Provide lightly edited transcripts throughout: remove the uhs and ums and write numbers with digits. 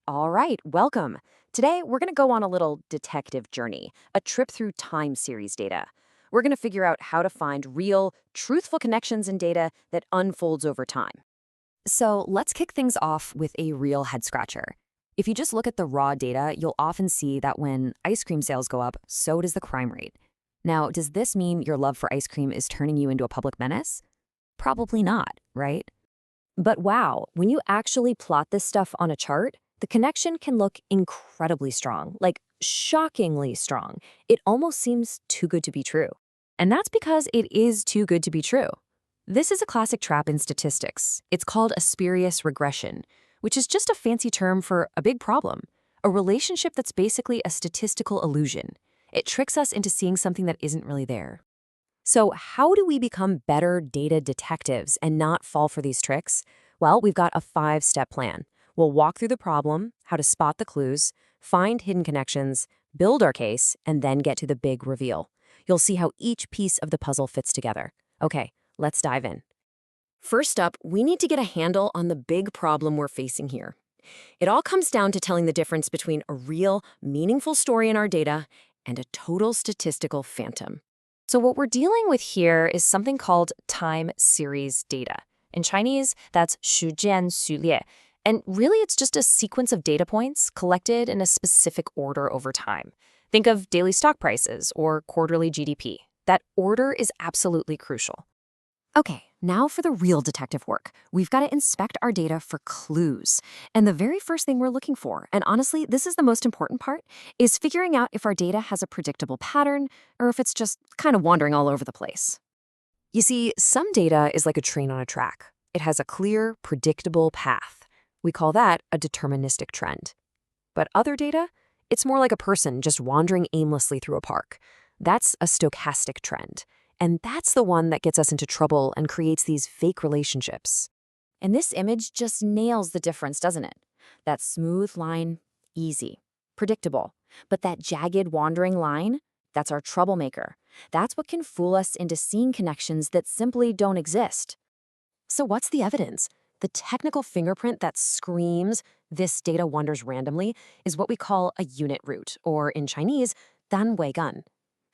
All right, welcome. Today, we're going to go on a little detective journey, a trip through time series data. We're going to figure out how to find real, truthful connections in data that unfolds over time. So let's kick things off with a real head scratcher. If you just look at the raw data, you'll often see that when ice cream sales go up, so does the crime rate. Now, does this mean your love for ice cream is turning you into a public menace? Probably not, right? But wow, when you actually plot this stuff on a chart, the connection can look incredibly strong, like shockingly strong. It almost seems too good to be true. And that's because it is too good to be true. This is a classic trap in statistics. It's called a spurious regression, which is just a fancy term for a big problem, a relationship that's basically a statistical illusion. It tricks us into seeing something that isn't really there. So, how do we become better data detectives and not fall for these tricks? Well, we've got a 5-step plan. We'll walk through the problem, how to spot the clues, find hidden connections, build our case, and then get to the big reveal. You'll see how each piece of the puzzle fits together. Okay, let's dive in. First up, we need to get a handle on the big problem we're facing here. It all comes down to telling the difference between a real, meaningful story in our data and a total statistical phantom. So what we're dealing with here is something called time series data. In Chinese, that's 时间序列. And really, it's just a sequence of data points collected in a specific order over time. Think of daily stock prices or quarterly GDP. That order is absolutely crucial. Okay, now for the real detective work. We've got to inspect our data for clues. And the very first thing we're looking for, and honestly, this is the most important part, is figuring out if our data has a predictable pattern or if it's just kind of wandering all over the place. You see, some data is like a train on a track. It has a clear, predictable path. We call that a deterministic trend. But other data, it's more like a person just wandering aimlessly through a park. That's a stochastic trend. And that's the one that gets us into trouble and creates these fake relationships. And this image just nails the difference, doesn't it? That smooth line, easy, predictable. But that jagged, wandering line, that's our troublemaker. That's what can fool us into seeing connections that simply don't exist. So what's the evidence? The technical fingerprint that screams, this data wanders randomly, is what we call a unit root, or in Chinese, danweiguan.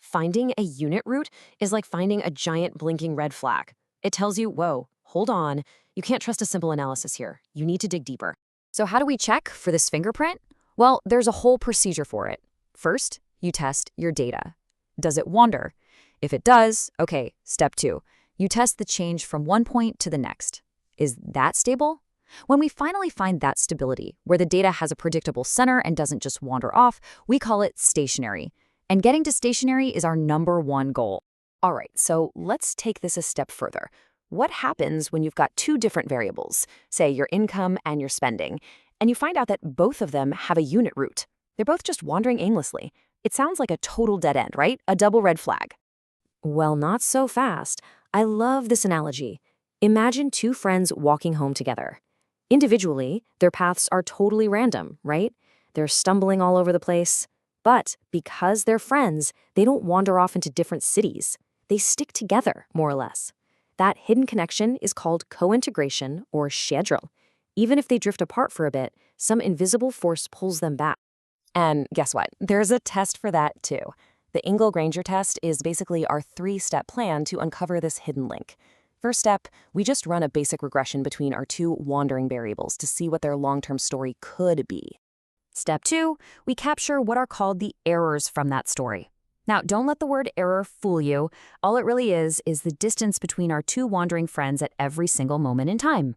Finding a unit root is like finding a giant blinking red flag. It tells you, whoa, hold on, you can't trust a simple analysis here. You need to dig deeper. So how do we check for this fingerprint? Well, there's a whole procedure for it. First, you test your data. Does it wander? If it does, okay, step 2. You test the change from one point to the next. Is that stable? When we finally find that stability, where the data has a predictable center and doesn't just wander off, we call it stationary. And getting to stationary is our #1 goal. All right, so let's take this a step further. What happens when you've got two different variables, say your income and your spending, and you find out that both of them have a unit root? They're both just wandering aimlessly. It sounds like a total dead end, right? A double red flag. Well, not so fast. I love this analogy. Imagine two friends walking home together. Individually, their paths are totally random, right? They're stumbling all over the place. But because they're friends, they don't wander off into different cities. They stick together, more or less. That hidden connection is called co-integration or 协调. Even if they drift apart for a bit, some invisible force pulls them back. And guess what? There's a test for that too. The Ingle-Granger test is basically our 3-step plan to uncover this hidden link. First step, we just run a basic regression between our two wandering variables to see what their long-term story could be. Step 2, we capture what are called the errors from that story. Now, don't let the word error fool you. All it really is the distance between our two wandering friends at every single moment in time.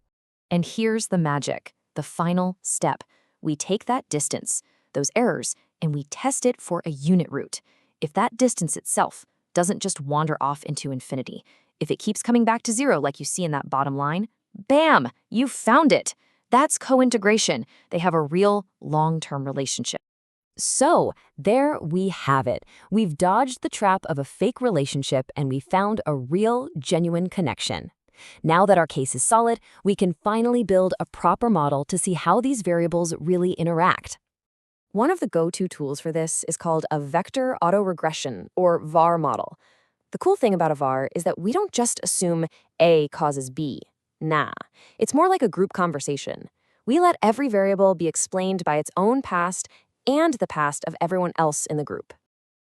And here's the magic, the final step. We take that distance, those errors, and we test it for a unit root. If that distance itself doesn't just wander off into infinity, if it keeps coming back to 0 like you see in that bottom line, bam, you found it. That's co-integration. They have a real long-term relationship. So there we have it. We've dodged the trap of a fake relationship and we found a real, genuine connection. Now that our case is solid, we can finally build a proper model to see how these variables really interact. One of the go-to tools for this is called a vector autoregression, or VAR model. The cool thing about a VAR is that we don't just assume A causes B. Nah, it's more like a group conversation. We let every variable be explained by its own past and the past of everyone else in the group.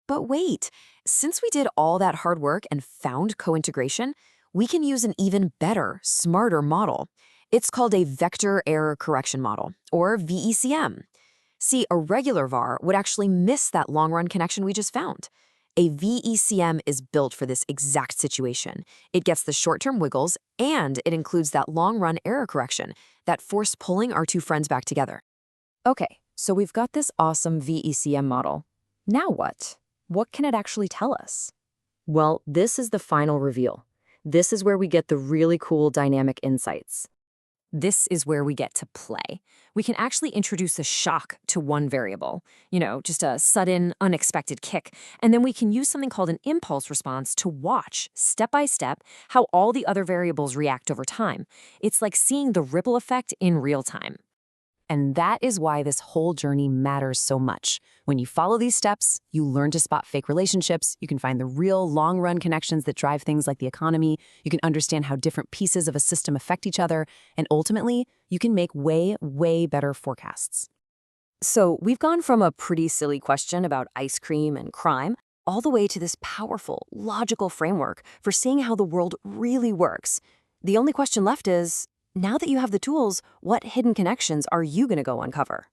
But wait, since we did all that hard work and found co-integration, we can use an even better, smarter model. It's called a vector error correction model, or VECM. See, a regular VAR would actually miss that long-run connection we just found. A VECM is built for this exact situation. It gets the short-term wiggles, and it includes that long-run error correction that force pulling our two friends back together. Okay, so we've got this awesome VECM model. Now what? What can it actually tell us? Well, this is the final reveal. This is where we get the really cool dynamic insights. This is where we get to play. We can actually introduce a shock to one variable, just a sudden, unexpected kick, and then we can use something called an impulse response to watch, step by step, how all the other variables react over time. It's like seeing the ripple effect in real time. And that is why this whole journey matters so much. When you follow these steps, you learn to spot fake relationships, you can find the real long-run connections that drive things like the economy, you can understand how different pieces of a system affect each other, and ultimately, you can make way, way better forecasts. So we've gone from a pretty silly question about ice cream and crime, all the way to this powerful, logical framework for seeing how the world really works. The only question left is, now that you have the tools, what hidden connections are you going to go uncover?